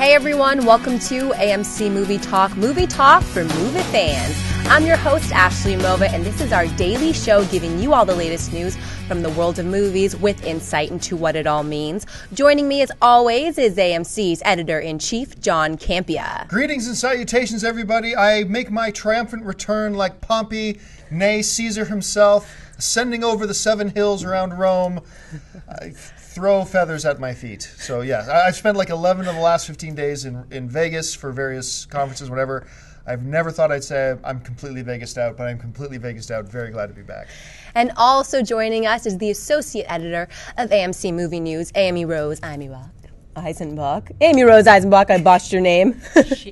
Hey everyone, welcome to AMC Movie Talk for movie fans. I'm your host, Ashley Mova, and this is our daily show giving you all the latest news from the world of movies with insight into what it all means. Joining me as always is AMC's Editor-in-Chief, John Campea. Greetings and salutations, everybody. I make my triumphant return like Pompey, nay Caesar himself, ascending over the 7 hills around Rome. I throw feathers at my feet. So yeah, I've spent like 11 of the last 15 days in Vegas for various conferences, whatever. I've never thought I'd say I'm completely Vegased out, but I'm completely Vegased out. Very glad to be back. And also joining us is the Associate Editor of AMC Movie News, Amy Rose Eisenbach. Amy Rose Eisenbach, I botched your name.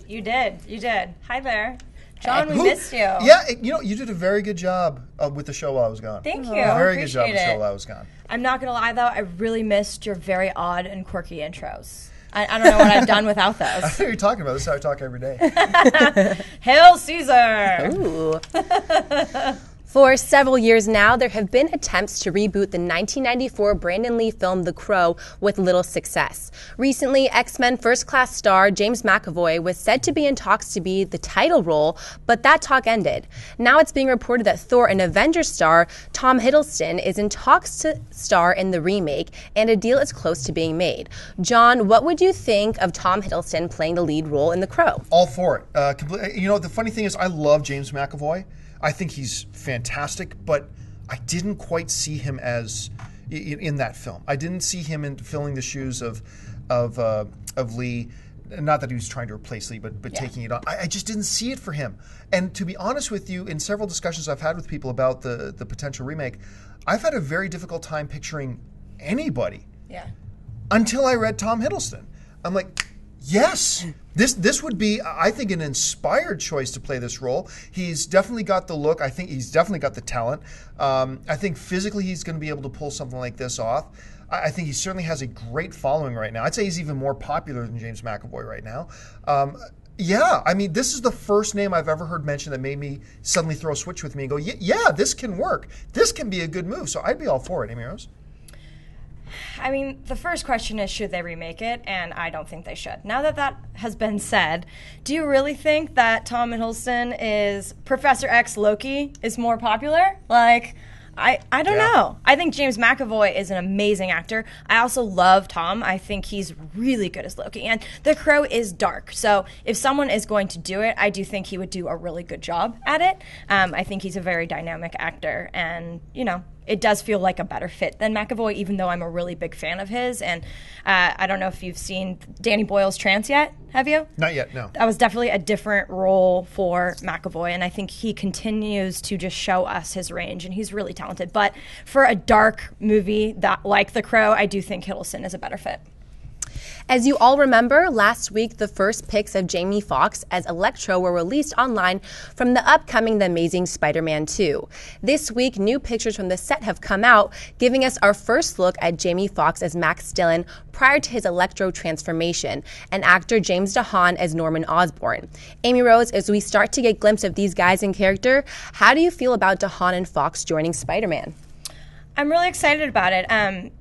You did. Hi there. John, we missed you. Yeah, you did a very good job with the show while I was gone. Thank you. Very good job with the show while I was gone. I'm not going to lie, though. I really missed your very odd and quirky intros. I don't know what I've done without those. I know what you're talking about. This is how I talk every day. Hail Caesar! Ooh. For several years now, there have been attempts to reboot the 1994 Brandon Lee film The Crow with little success. Recently, X-Men First Class star James McAvoy was said to be in talks to be the title role, but that talk ended. Now it's being reported that Thor and Avengers star Tom Hiddleston is in talks to star in the remake, and a deal is close to being made. John, what would you think of Tom Hiddleston playing the lead role in The Crow? All for it. The funny thing is I love James McAvoy. I think he's fantastic, but I didn't quite see him as in that film. I didn't see him in filling the shoes of Lee. Not that he was trying to replace Lee, but taking it on. I just didn't see it for him. And to be honest with you, in several discussions I've had with people about the potential remake, I've had a very difficult time picturing anybody. Yeah. Until I read Tom Hiddleston. I'm like, yes, this would be, I think, an inspired choice to play this role. He's definitely got the look. I think he's definitely got the talent. I think physically he's going to be able to pull something like this off. I think he certainly has a great following right now. I'd say he's even more popular than James McAvoy right now. This is the first name I've ever heard mentioned that made me suddenly throw a switch with me and go, yeah, this can work. This can be a good move. So I'd be all for it, Amy Rose. I mean, the first question is, should they remake it? And I don't think they should. Now that has been said, do you really think that Tom Hiddleston is Professor X Loki is more popular? I don't know. I think James McAvoy is an amazing actor. I also love Tom. I think he's really good as Loki. And The Crow is dark. So if someone is going to do it, I do think he would do a really good job at it. I think he's a very dynamic actor. And, it does feel like a better fit than McAvoy, even though I'm a really big fan of his. And I don't know if you've seen Danny Boyle's Trance yet. Have you? Not yet, no. That was definitely a different role for McAvoy, and I think he continues to just show us his range, and he's really talented. But for a dark movie like The Crow, I do think Hiddleston is a better fit. As you all remember, last week the first pics of Jamie Foxx as Electro were released online from the upcoming The Amazing Spider-Man 2. This week, new pictures from the set have come out, giving us our first look at Jamie Foxx as Max Dillon prior to his Electro transformation, and actor James DeHaan as Norman Osborn. Amy Rose, as we start to get a glimpse of these guys in character, how do you feel about DeHaan and Foxx joining Spider-Man? I'm really excited about it.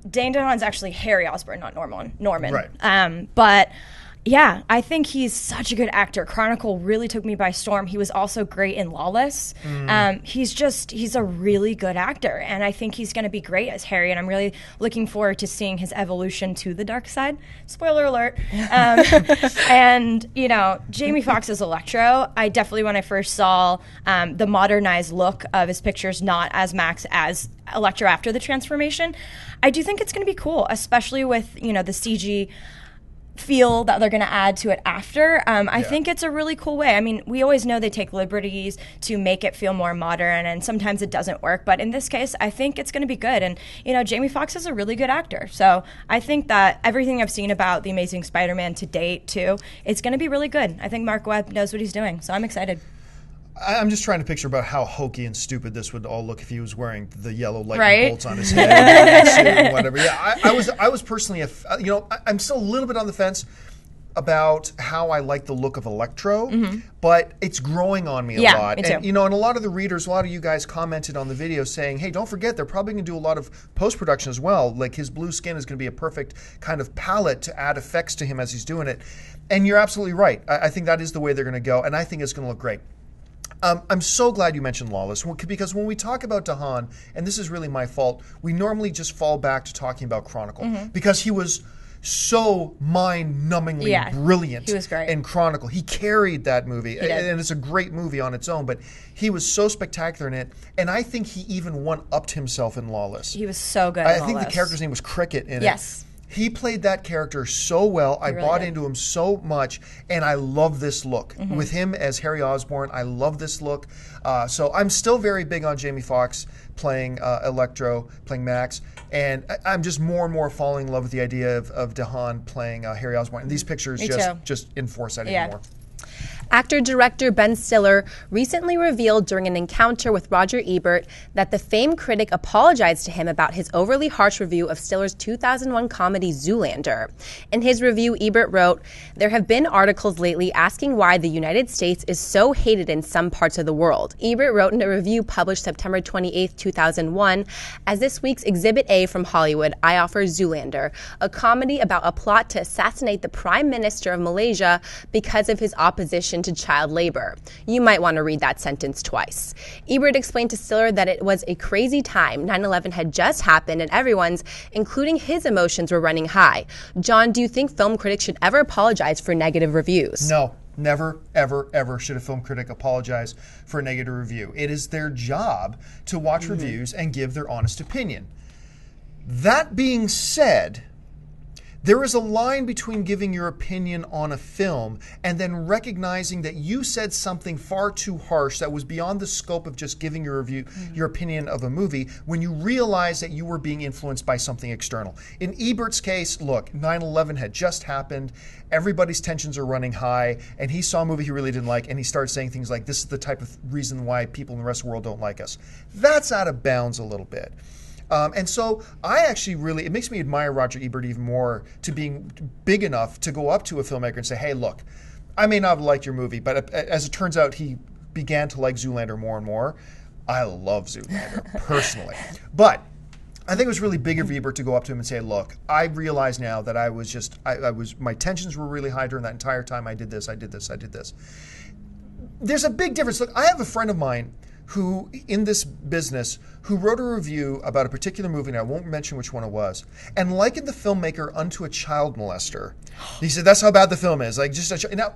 Dane DeHaan's actually Harry Osborn, not Norman. Right. But yeah, I think he's such a good actor. Chronicle really took me by storm. He was also great in Lawless. He's a really good actor, and I think he's going to be great as Harry, and I'm really looking forward to seeing his evolution to the dark side. Spoiler alert. And, Jamie Foxx as Electro, I definitely, when I first saw the modernized look of his pictures, not as Max as Electro after the transformation, I do think it's going to be cool, especially with, the CG feel that they're going to add to it after. I think it's a really cool way. I mean, we always know they take liberties to make it feel more modern, and sometimes it doesn't work. But in this case, I think it's going to be good. And, Jamie Foxx is a really good actor. So I think that everything I've seen about The Amazing Spider-Man to date, too, it's going to be really good. I think Mark Webb knows what he's doing. So I'm excited. I'm just trying to picture about how hokey and stupid this would all look if he was wearing the yellow lightning bolts on his head and suit and whatever. Yeah, I was personally, I'm still a little bit on the fence. about how I like the look of Electro, but it's growing on me a lot. Me too. And, you know, and a lot of the readers, a lot of you guys commented on the video saying, hey, don't forget, they're probably going to do a lot of post-production as well. Like, his blue skin is going to be a perfect kind of palette to add effects to him as he's doing it. And you're absolutely right. I think that is the way they're going to go, and I think it's going to look great. I'm so glad you mentioned Lawless, because when we talk about DeHaan, and this is really my fault, we normally just fall back to talking about Chronicle, because he was so mind-numbingly brilliant. He was great in Chronicle. He carried that movie, and it's a great movie on its own, but he was so spectacular in it, and I think he even one-upped himself in Lawless. He was so good in I Lawless. think the character's name was Cricket in it. Yes. He played that character so well. I bought into him so much, and I love this look. With him as Harry Osborn, I love this look. So I'm still very big on Jamie Foxx playing Electro, playing Max, and I'm just more and more falling in love with the idea of DeHaan playing Harry Osborn. And these pictures just enforce that even more. Actor-director Ben Stiller recently revealed during an encounter with Roger Ebert that the famed critic apologized to him about his overly harsh review of Stiller's 2001 comedy Zoolander. In his review, Ebert wrote, "There have been articles lately asking why the United States is so hated in some parts of the world." Ebert wrote in a review published September 28, 2001, "As this week's Exhibit A from Hollywood, I offer Zoolander, a comedy about a plot to assassinate the Prime Minister of Malaysia because of his opposition to child labor. You might want to read that sentence twice." Ebert explained to Stiller that it was a crazy time. 9/11 had just happened and everyone's, including his emotions, were running high. John, do you think film critics should ever apologize for negative reviews? No. Never, ever, ever should a film critic apologize for a negative review. It is their job to watch reviews and give their honest opinion. That being said, there is a line between giving your opinion on a film and then recognizing that you said something far too harsh that was beyond the scope of just giving your review, your opinion of a movie, when you realize that you were being influenced by something external. In Ebert's case, look, 9/11 had just happened, everybody's tensions are running high, and he saw a movie he really didn't like, and he started saying things like, this is the type of reason why people in the rest of the world don't like us. That's out of bounds a little bit. And so I actually really, it makes me admire Roger Ebert even more to being big enough to go up to a filmmaker and say, hey, look, I may not have liked your movie, but as it turns out, he began to like Zoolander more and more. I love Zoolander, personally. But I think it was really big of Ebert to go up to him and say, look, I realize now that I was my tensions were really high during that entire time. I did this. There's a big difference. Look, I have a friend of mine who, in this business, who wrote a review about a particular movie, and I won't mention which one it was, and likened the filmmaker unto a child molester. He said, that's how bad the film is. Like, now,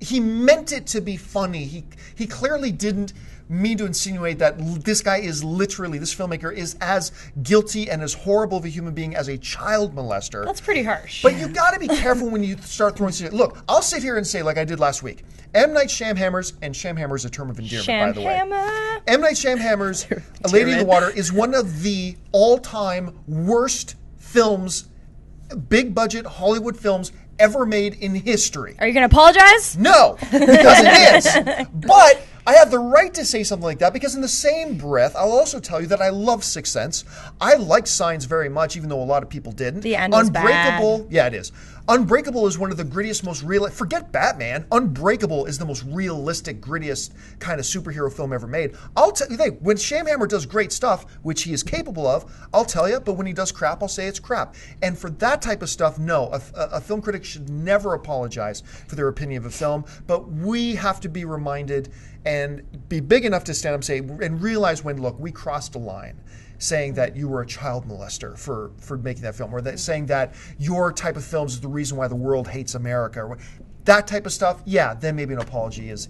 he meant it to be funny. He clearly didn't mean to insinuate that this guy is literally, this filmmaker is as guilty and as horrible of a human being as a child molester. That's pretty harsh. But you got to be careful when you start throwing shit. Look, I'll sit here and say, like I did last week, M. Night Shyamalan's, and Shyamalan is a term of endearment, by the way. M. Night Shyamalan's A Lady in the Water is one of the all-time worst films, big-budget Hollywood films ever made in history. Are you going to apologize? No, because it is. But I have the right to say something like that because in the same breath, I'll also tell you that I love Sixth Sense. I like Signs very much, even though a lot of people didn't. The end was Unbreakable, bad. Yeah, it is. Unbreakable is one of the grittiest, most real. Forget Batman. Unbreakable is the most realistic, grittiest kind of superhero film ever made. I'll tell you, when Shyamalan does great stuff, which he is capable of, I'll tell you. But when he does crap, I'll say it's crap. And for that type of stuff, no, a film critic should never apologize for their opinion of a film. But we have to be reminded and be big enough to stand up and say and realize when, look, we crossed a line. Saying that you were a child molester for making that film, or that saying that your type of films is the reason why the world hates America, or that type of stuff, yeah, then maybe an apology is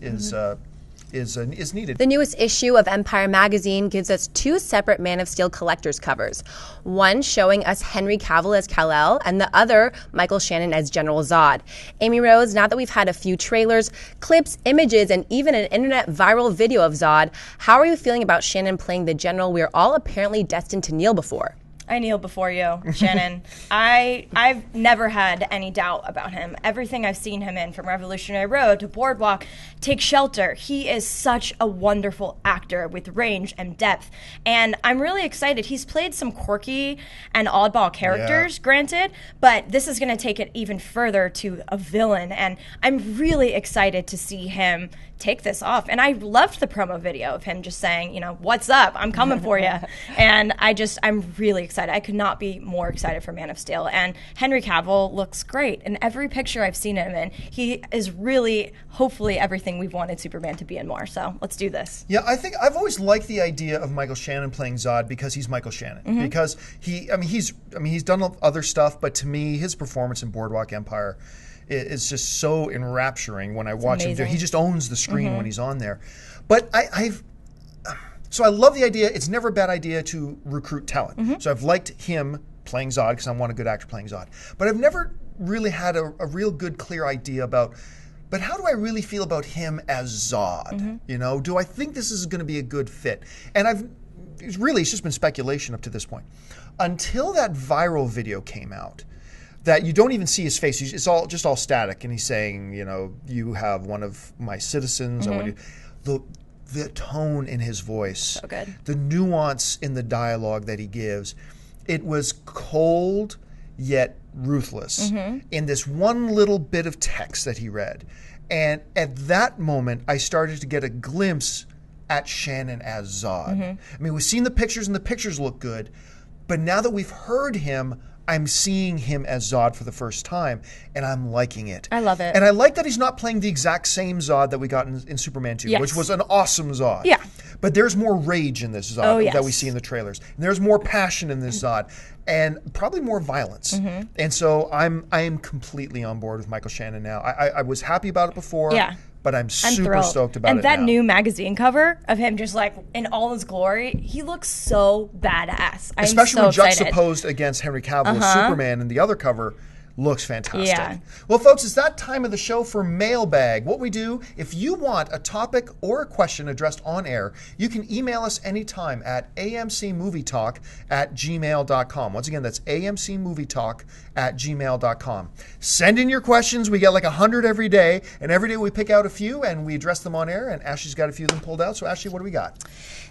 needed. The newest issue of Empire magazine gives us two separate Man of Steel collector's covers. One showing us Henry Cavill as Kal-El, and the other Michael Shannon as General Zod. Amy Rose, now that we've had a few trailers, clips, images, and even an internet viral video of Zod, how are you feeling about Shannon playing the general we're all apparently destined to kneel before? I kneel before you, Shannon. I've never had any doubt about him. Everything I've seen him in, from Revolutionary Road to Boardwalk, Take Shelter, he is such a wonderful actor with range and depth. And I'm really excited. He's played some quirky and oddball characters, granted, but this is going to take it even further to a villain. And I'm really excited to see him take this off. And I loved the promo video of him just saying, what's up? I'm coming for you. And I'm really excited. I could not be more excited for Man of Steel. And Henry Cavill looks great. In every picture I've seen him in, he is really, hopefully, everything we've wanted Superman to be in more. So let's do this. Yeah, I think I've always liked the idea of Michael Shannon playing Zod because he's Michael Shannon. Because he's done other stuff, but to me, his performance in Boardwalk Empire is just so enrapturing when I watch him do. He just owns the screen when he's on there. But so I love the idea. It's never a bad idea to recruit talent. So I've liked him playing Zod because I want a good actor playing Zod. But I've never really had a real good, clear idea about, but how do I really feel about him as Zod? Do I think this is going to be a good fit? And it's just been speculation up to this point. Until that viral video came out, that you don't even see his face. It's all static, and he's saying, you have one of my citizens. I want you. The tone in his voice, so good. The nuance in the dialogue that he gives, it was cold yet ruthless in this one little bit of text that he read. And at that moment, I started to get a glimpse at Shannon as Zod. I mean, we've seen the pictures, and the pictures look good, but now that we've heard him, I'm seeing him as Zod for the first time, and I'm liking it. I love it. And I like that he's not playing the exact same Zod that we got in Superman 2, which was an awesome Zod. Yeah. But there's more rage in this Zod that we see in the trailers. And there's more passion in this Zod, and probably more violence. And so I am completely on board with Michael Shannon now. I was happy about it before. Yeah. But I'm super stoked about it. And that now. new magazine cover of him just like in all his glory, he looks so badass. Especially when juxtaposed against Henry Cavill as Superman, and the other cover looks fantastic. Yeah. Well, folks, it's that time of the show for Mailbag. What we do, if you want a topic or a question addressed on air, you can email us anytime at amcmovietalk@gmail.com. Once again, that's amcmovietalk@gmail.com. Send in your questions. We get like 100 every day, and every day we pick out a few and we address them on air, and Ashley's got a few of them pulled out. So, Ashley, what do we got?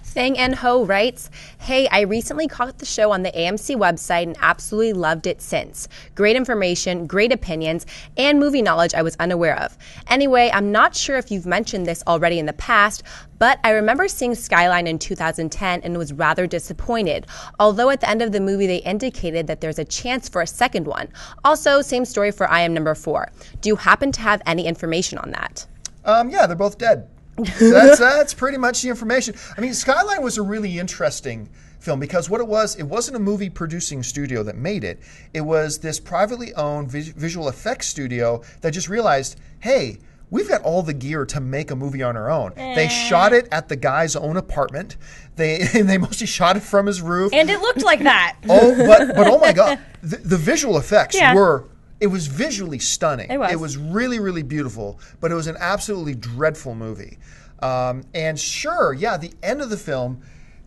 Thing and Ho writes, "Hey, I recently caught the show on the AMC website and absolutely loved it since. Great information, great opinions, and movie knowledge I was unaware of. Anyway, I'm not sure if you've mentioned this already in the past, but I remember seeing Skyline in 2010 and was rather disappointed, although at the end of the movie they indicated that there's a chance for a second one. Also, same story for I Am Number 4. Do you happen to have any information on that?" Yeah, they're both dead. That's pretty much the information. I mean, Skyline was a really interesting film because what it wasn't a movie producing studio that made it. It was this privately owned visual effects studio that just realized, hey, we've got all the gear to make a movie on our own. They shot it at the guy's own apartment. They mostly shot it from his roof. And it looked like that. But oh my God, the visual effects were... It was visually stunning. It was really, really beautiful, but it was an absolutely dreadful movie. And sure, the end of the film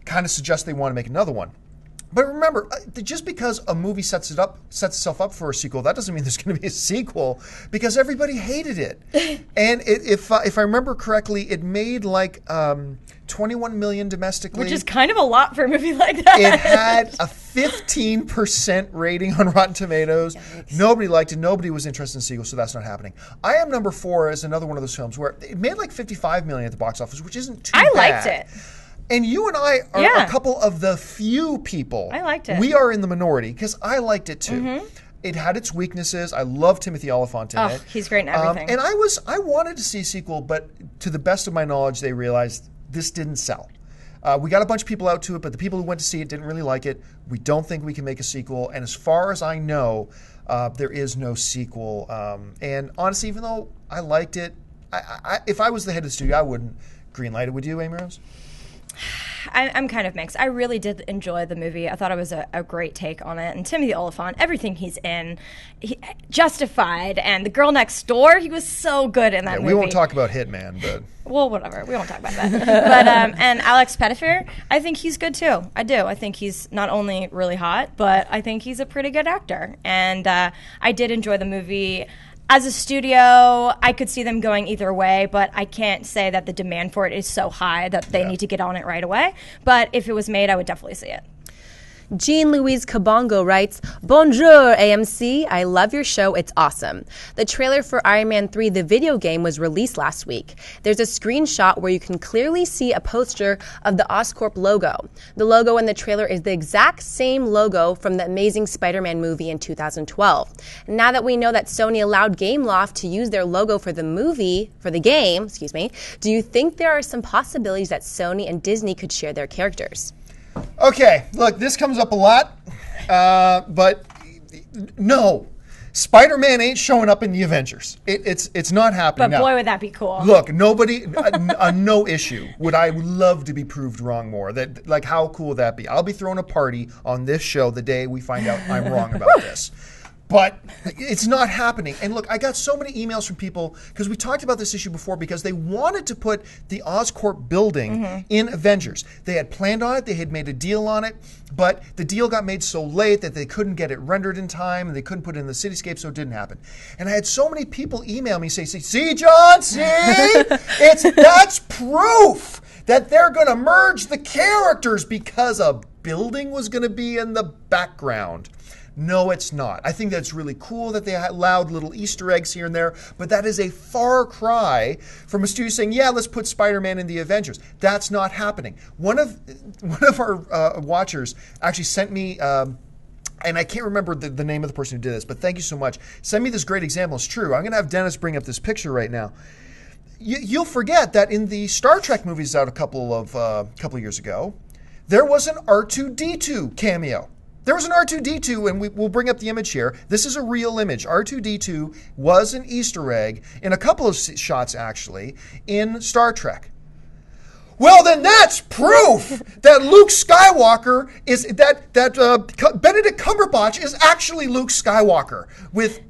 kind of suggests they want to make another one. But remember, just because a movie sets itself up for a sequel, that doesn't mean there's going to be a sequel, because everybody hated it. And if I remember correctly, it made like 21 million domestically. Which is kind of a lot for a movie like that. It had a 15% rating on Rotten Tomatoes. Yikes. Nobody liked it. Nobody was interested in sequel, so that's not happening. I Am Number 4 is another one of those films where it made like 55 million at the box office, which isn't too bad. I liked it. And you and I are a couple of the few people. I liked it. We are in the minority because I liked it too. It had its weaknesses. I love Timothy Olyphant in it. He's great in everything. And I wanted to see a sequel, but to the best of my knowledge, they realized this didn't sell. We got a bunch of people out to it, but the people who went to see it didn't really like it. We don't think we can make a sequel. And as far as I know, there is no sequel. And honestly, even though I liked it, if I was the head of the studio, I wouldn't greenlight it. Would you, Amy Rose? I'm kind of mixed. I really did enjoy the movie. I thought it was a great take on it. And Timothy Olyphant, everything he's in, Justified, and The Girl Next Door, he was so good in that movie. We won't talk about Hitman, but... Well, whatever. We won't talk about that. But and Alex Pettyfer, I think he's good too. I do. I think he's not only really hot, but I think he's a pretty good actor. And I did enjoy the movie. As a studio, I could see them going either way, but I can't say that the demand for it is so high that they need to get on it right away. But if it was made, I would definitely see it. Jean-Louise Kabongo writes, Bonjour, AMC. I love your show. It's awesome. The trailer for Iron Man 3, the video game, was released last week. There's a screenshot where you can clearly see a poster of the Oscorp logo. The logo in the trailer is the exact same logo from the Amazing Spider-Man movie in 2012. Now that we know that Sony allowed Gameloft to use their logo for the game, do you think there are some possibilities that Sony and Disney could share their characters? Okay, look, this comes up a lot, but no. Spider-Man ain't showing up in the Avengers. It's not happening. But boy, would that be cool. Look, nobody, no issue. Would I love to be proved wrong more? That, like, how cool would that be? I'll be throwing a party on this show the day we find out I'm wrong about this. But it's not happening. And look, I got so many emails from people, because we talked about this issue before, because they wanted to put the Oscorp building in Avengers. They had planned on it. They had made a deal on it. But the deal got made so late that they couldn't get it rendered in time, and they couldn't put it in the cityscape, so it didn't happen. And I had so many people email me, see, John, see? That's proof that they're going to merge the characters because a building was going to be in the background. No, it's not. I think that's really cool that they allowed little Easter eggs here and there, but that is a far cry from a studio saying, yeah, let's put Spider-Man in the Avengers. That's not happening. One of our watchers actually sent me, and I can't remember the name of the person who did this, but thank you so much. Send me this great example. It's true. I'm going to have Dennis bring up this picture right now. You'll forget that in the Star Trek movies out a couple of years ago, there was an R2-D2 cameo. There was an R2-D2, and we'll bring up the image here. This is a real image. R2-D2 was an Easter egg in a couple of shots, actually, in Star Trek. Well, then that's proof that Luke Skywalker is that Benedict Cumberbatch is actually Luke Skywalker with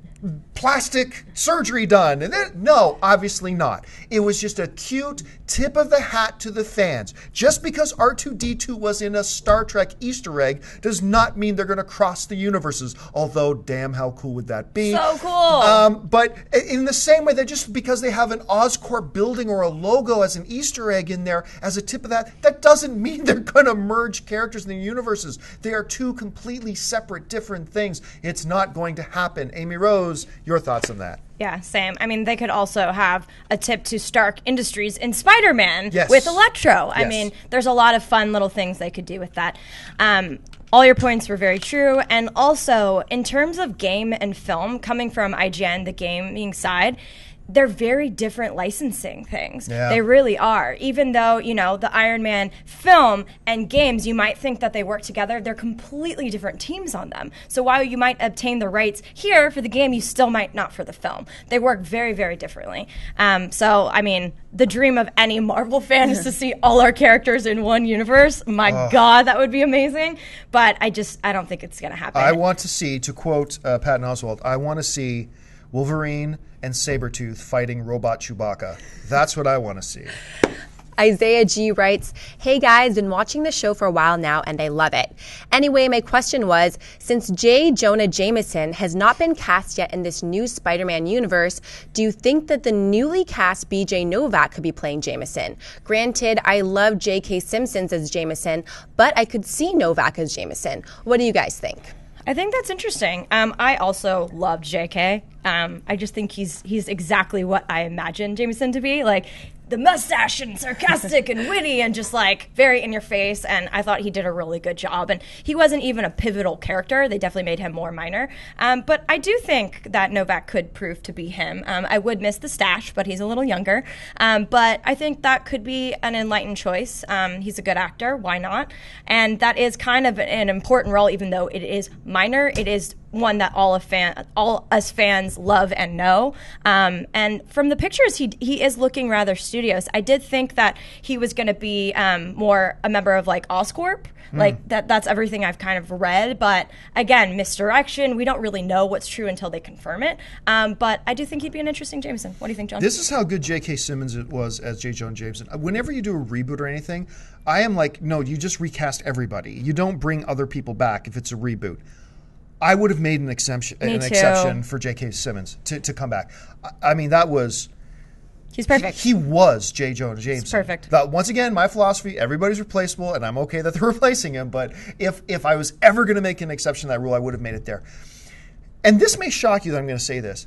plastic surgery done. And then, no, obviously not. It was just a cute tip of the hat to the fans. Just because R2-D2 was in a Star Trek Easter egg does not mean they're going to cross the universes. Although, damn, how cool would that be? So cool. But in the same way that just because they have an Oscorp building or a logo as an Easter egg in there as a tip of that doesn't mean they're going to merge characters in the universes. They are two completely separate, different things. It's not going to happen. Amy Rose, your thoughts on that? Yeah, same. I mean, they could also have a tip to Stark Industries in Spider-Man yes. with Electro. I yes. mean, there's a lot of fun little things they could do with that. All your points were very true. And also, in terms of game and film, coming from IGN, the gaming side, they're very different licensing things. Yeah. They really are. Even though, the Iron Man film and games, you might think that they work together, they're completely different teams on them. So while you might obtain the rights here for the game, you still might not for the film. They work very, very differently. So, I mean, the dream of any Marvel fan is to see all our characters in one universe. My God, that would be amazing. But I don't think it's going to happen. I want to see, to quote Patton Oswalt, I want to see Wolverine and Sabretooth fighting robot Chewbacca. That's what I want to see. Isaiah G writes, hey guys, been watching the show for a while now and I love it. Anyway, my question was, since J. Jonah Jameson has not been cast yet in this new Spider-Man universe, do you think that the newly cast BJ Novak could be playing Jameson? Granted, I love J.K. Simpson as Jameson, but I could see Novak as Jameson. What do you guys think? I think that's interesting. I also loved JK. I just think he's exactly what I imagined Jameson to be. Like, the mustache and sarcastic and witty and just like very in your face, and I thought he did a really good job. And he wasn't even a pivotal character. They definitely made him more minor. But I do think that Novak could prove to be him. I would miss the stash, but he's a little younger. But I think that could be an enlightened choice. He's a good actor. Why not? And that is kind of an important role, even though it is minor. It is one that all us fans love and know. And from the pictures, he is looking rather studios. I did think that he was going to be more a member of like Oscorp. Like that's everything I've kind of read, but again, misdirection. We don't really know what's true until they confirm it. But I do think he'd be an interesting Jameson. What do you think, John? This is how good J.K. Simmons was as J. Jonah Jameson. Whenever you do a reboot or anything, I am like, no, you just recast everybody. You don't bring other people back if it's a reboot. I would have made an exception for J.K. Simmons to come back. I mean, that was... He's perfect. He was J. Jonah Jameson. He's perfect. Once again, my philosophy, everybody's replaceable, and I'm okay that they're replacing him, but if I was ever going to make an exception to that rule, I would have made it there. And this may shock you that I'm going to say this.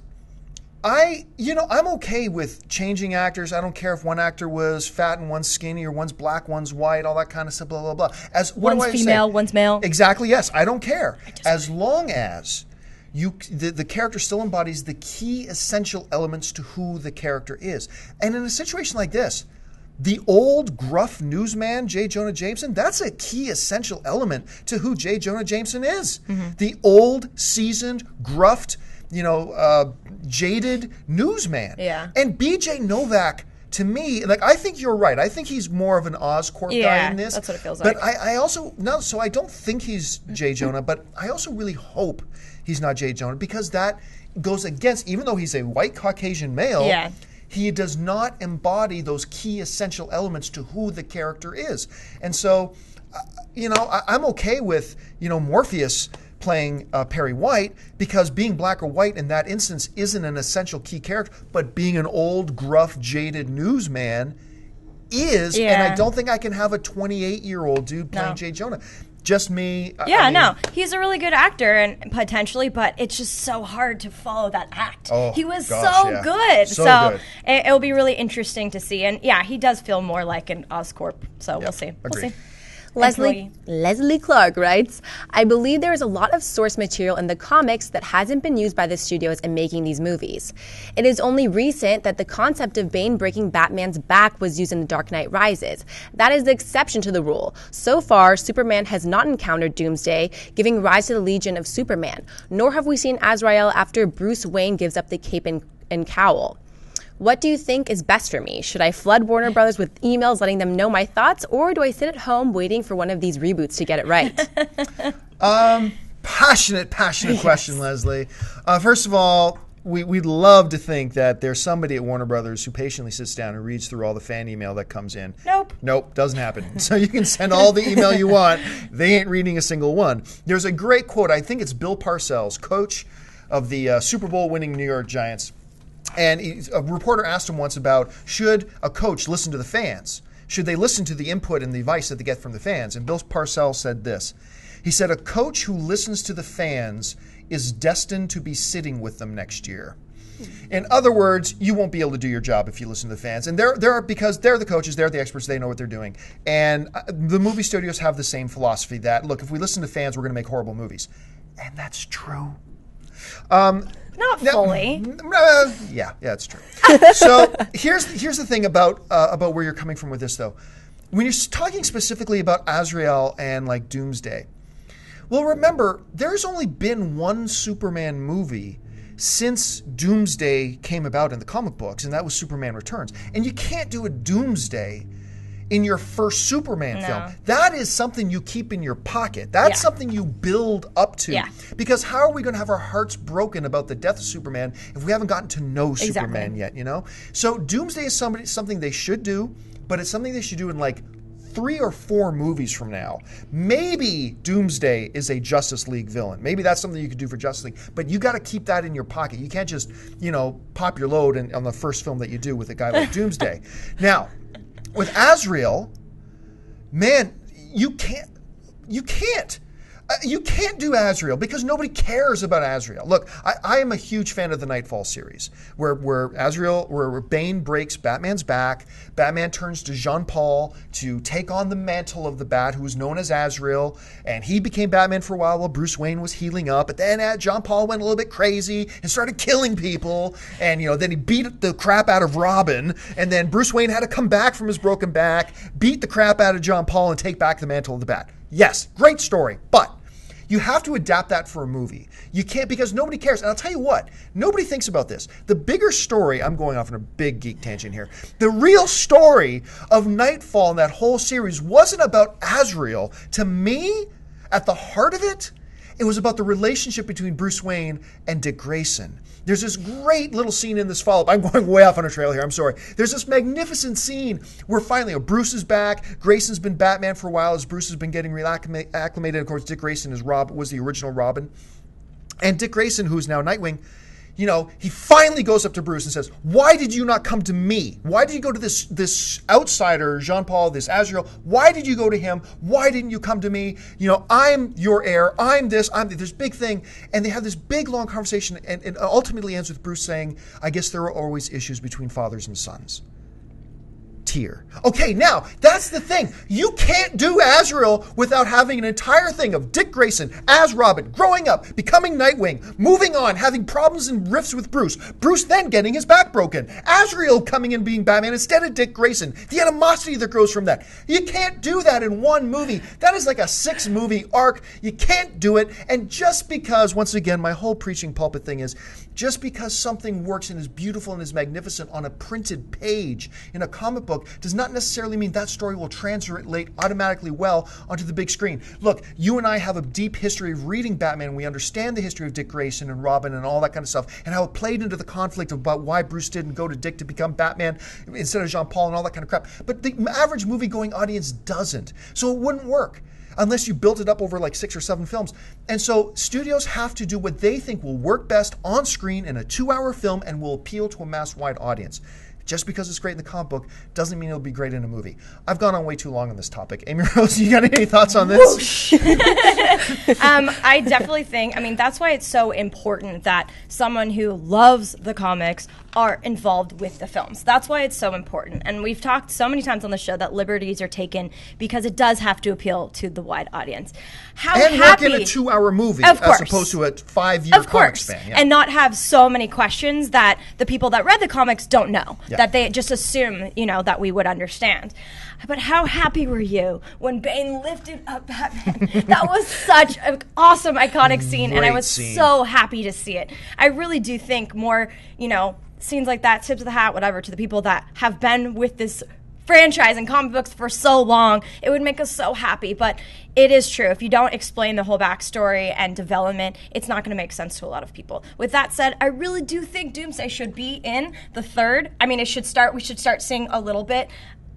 I'm okay with changing actors. I don't care if one actor was fat and one's skinny, or one's black, one's white, all that kind of stuff, blah, blah, blah. One's female, one's male. Exactly, yes. I don't care. As long as... the character still embodies the key essential elements to who the character is. And in a situation like this, the old gruff newsman, J. Jonah Jameson, that's a key essential element to who J. Jonah Jameson is. Mm-hmm. The old, seasoned, gruffed, jaded newsman. Yeah. And B.J. Novak, to me, like, I think you're right. I think he's more of an Oscorp guy in this. That's what it feels like. But I also, so I don't think he's J. Jonah, but I also really hope he's not J. Jonah, because that goes against, even though he's a white Caucasian male, he does not embody those key essential elements to who the character is. And so, I'm okay with, Morpheus playing Perry White, because being black or white in that instance isn't an essential key character, but being an old, gruff, jaded newsman is, and I don't think I can have a 28-year-old dude playing J. Jonah. Just me. He's a really good actor and potentially, but it's just so hard to follow that act. He was so good. So good. It'll be really interesting to see. And he does feel more like an Oscorp. So we'll see. Agreed. We'll see. Leslie Clark writes, I believe there is a lot of source material in the comics that hasn't been used by the studios in making these movies. It is only recent that the concept of Bane breaking Batman's back was used in The Dark Knight Rises. That is the exception to the rule. So far, Superman has not encountered Doomsday, giving rise to the Legion of Superman, nor have we seen Azrael after Bruce Wayne gives up the cape and cowl. What do you think is best for me? Should I flood Warner Brothers with emails letting them know my thoughts, or do I sit at home waiting for one of these reboots to get it right? Passionate question, Leslie. First of all, we'd love to think that there's somebody at Warner Brothers who patiently sits down and reads through all the fan email that comes in. Nope, doesn't happen. So you can send all the email you want. They ain't reading a single one. There's a great quote. I think it's Bill Parcells, coach of the Super Bowl winning New York Giants. And a reporter asked him once about, should a coach listen to the fans? Should they listen to the input and the advice that they get from the fans? And Bill Parcells said this. He said, a coach who listens to the fans is destined to be sitting with them next year. In other words, you won't be able to do your job if you listen to the fans. And because they're the coaches, they're the experts, they know what they're doing. And the movie studios have the same philosophy that, look, if we listen to fans, we're going to make horrible movies. And that's true. Not fully. Yeah, it's true. So here's the thing about where you're coming from with this, though. When you're talking specifically about Azrael and like Doomsday, well, remember, there's only been one Superman movie since Doomsday came about in the comic books, and that was Superman Returns. And you can't do a Doomsday in your first Superman film. That is something you keep in your pocket. That's something you build up to. Yeah. Because how are we going to have our hearts broken about the death of Superman if we haven't gotten to know Superman yet, So Doomsday is something they should do, but it's something they should do in like 3 or 4 movies from now. Maybe Doomsday is a Justice League villain. Maybe that's something you could do for Justice League. But you got to keep that in your pocket. You can't just, pop your load on the first film that you do with a guy like Doomsday. Now, with Azrael, man, you can't do Azrael because nobody cares about Azrael. Look, I am a huge fan of the Nightfall series, where Bane breaks Batman's back. Batman turns to Jean-Paul to take on the mantle of the Bat, who was known as Azrael, and he became Batman for a while Bruce Wayne was healing up. But then Jean-Paul went a little bit crazy and started killing people, and then he beat the crap out of Robin, and then Bruce Wayne had to come back from his broken back, beat the crap out of Jean-Paul, and take back the mantle of the Bat. Yes, great story, but You have to adapt that for a movie. You can't, because nobody cares. And I'll tell you what, nobody thinks about this. The bigger story, I'm going off on a big geek tangent here. The real story of Nightfall and that whole series wasn't about Azrael. To me, at the heart of it, it was about the relationship between Bruce Wayne and Dick Grayson. There's this great little scene in this follow-up. I'm going way off on a trail here. I'm sorry. There's this magnificent scene where finally Bruce is back. Grayson's been Batman for a while as Bruce has been getting acclimated. Of course, Dick Grayson was the original Robin. And Dick Grayson, who's now Nightwing, you know, he finally goes up to Bruce and says, why did you not come to me? Why did you go to this outsider, Jean-Paul, this Azrael? Why did you go to him? Why didn't you come to me? You know, I'm your heir. I'm this big thing. And they have this big, long conversation, and it ultimately ends with Bruce saying, I guess there are always issues between fathers and sons. Tear. Okay, now, that's the thing. You can't do Azrael without having an entire thing of Dick Grayson as Robin, growing up, becoming Nightwing, moving on, having problems and rifts with Bruce. Bruce then getting his back broken. Azrael coming in being Batman instead of Dick Grayson. The animosity that grows from that. You can't do that in one movie. That is like a 6-movie arc. You can't do it. And just because, once again, my whole preaching pulpit thing is, just because something works and is beautiful and is magnificent on a printed page in a comic book does not necessarily mean that story will translate automatically well onto the big screen. Look, you and I have a deep history of reading Batman. We understand the history of Dick Grayson and Robin and all that kind of stuff, and how it played into the conflict about why Bruce didn't go to Dick to become Batman instead of Jean-Paul and all that kind of crap. But the average movie-going audience doesn't. So it wouldn't work unless you built it up over like 6 or 7 films. And so studios have to do what they think will work best on screen in a 2-hour film and will appeal to a mass-wide audience. Just because it's great in the comic book doesn't mean it'll be great in a movie. I've gone on way too long on this topic. Amy Rose, you got any thoughts on this? I definitely think, I mean, that's why it's so important that someone who loves the comics are involved with the films. That's why it's so important. And we've talked so many times on the show that liberties are taken because it does have to appeal to the wide audience. Work in a 2-hour movie as opposed to a 5-year comic span. Yeah. And not have so many questions that the people that read the comics don't know. Yeah. That they just assume, you know, that we would understand. But how happy were you when Bane lifted up Batman? That was such an awesome, iconic scene, and I was so happy to see it. I really do think more, you know, scenes like that, tips of the hat, whatever, to the people that have been with this franchise and comic books for so long, it would make us so happy. But it is true. If you don't explain the whole backstory and development, it's not going to make sense to a lot of people. With that said, I really do think Doomsday should be in the third. I mean, we should start seeing a little bit,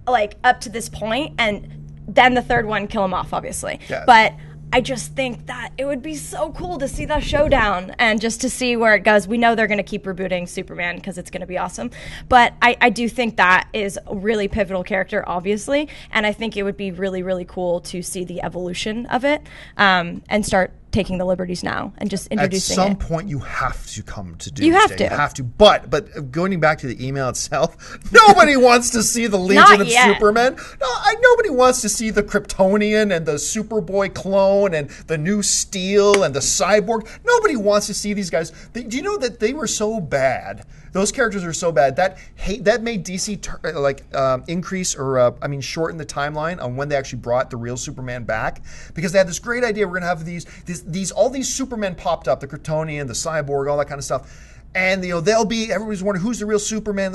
like, up to this point, and then the third one, kill him off, obviously. Yeah. But I just think that it would be so cool to see that showdown and just to see where it goes. We know they're going to keep rebooting Superman because it's going to be awesome. But I do think that is a really pivotal character, obviously. And I think it would be really, really cool to see the evolution of it and start taking the liberties now and just introducing it. At some point, you have to come to Doomsday. You have to. You have to. But going back to the email itself, nobody wants to see the Legion of Supermen. No, nobody wants to see the Kryptonian and the Superboy clone and the new Steel and the Cyborg. Nobody wants to see these guys. Do you know that they were so bad? Those characters are so bad that made DC increase or shorten the timeline on when they actually brought the real Superman back, because they had this great idea. We're going to have all these Supermen popped up, the Kryptonian, the Cyborg, all that kind of stuff. And everybody's wondering who's the real Superman.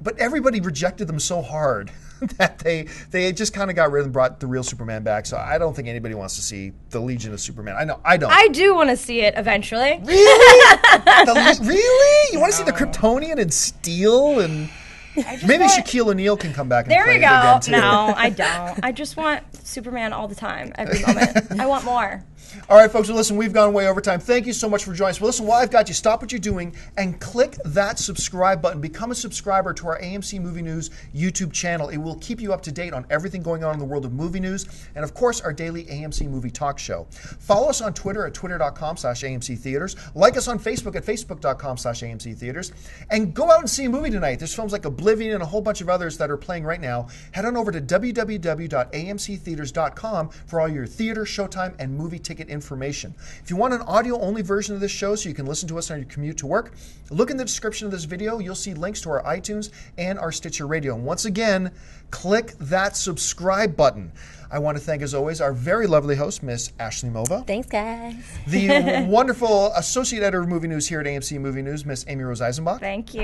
But everybody rejected them so hard that they just kind of got rid of and brought the real Superman back. So I don't think anybody wants to see the Legion of Superman. I know, I don't. I do want to see it eventually. Really? Really? You want to see the Kryptonian and Steel and... Maybe Shaquille O'Neal can come back and play it again, too. No, I don't. I just want Superman all the time, every moment. I want more. All right, folks, well, listen, we've gone way over time. Thank you so much for joining us. Well, listen, while I've got you, stop what you're doing and click that subscribe button. Become a subscriber to our AMC Movie News YouTube channel. It will keep you up to date on everything going on in the world of movie news and, of course, our daily AMC Movie Talk show. Follow us on Twitter at twitter.com/AMC Theaters. Like us on Facebook at facebook.com/AMC Theaters. And go out and see a movie tonight. There's films like Oblivion and a whole bunch of others that are playing right now. Head on over to www.amctheaters.com for all your theater, showtime, and movie ticket information. If you want an audio-only version of this show so you can listen to us on your commute to work, look in the description of this video. You'll see links to our iTunes and our Stitcher Radio. And once again, click that subscribe button. I want to thank, as always, our very lovely host, Miss Ashley Mova. Thanks, guys. The wonderful associate editor of movie news here at AMC Movie News, Miss Amy Rose Eisenbach. Thank you.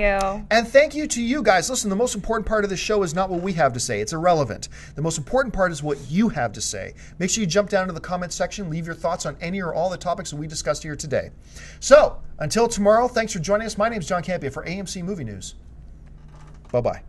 And thank you to you guys. Listen, the most important part of this show is not what we have to say. It's irrelevant. The most important part is what you have to say. Make sure you jump down to the comments section, leave your thoughts on any or all the topics that we discussed here today. So, until tomorrow, thanks for joining us. My name is John Campea for AMC Movie News. Bye-bye.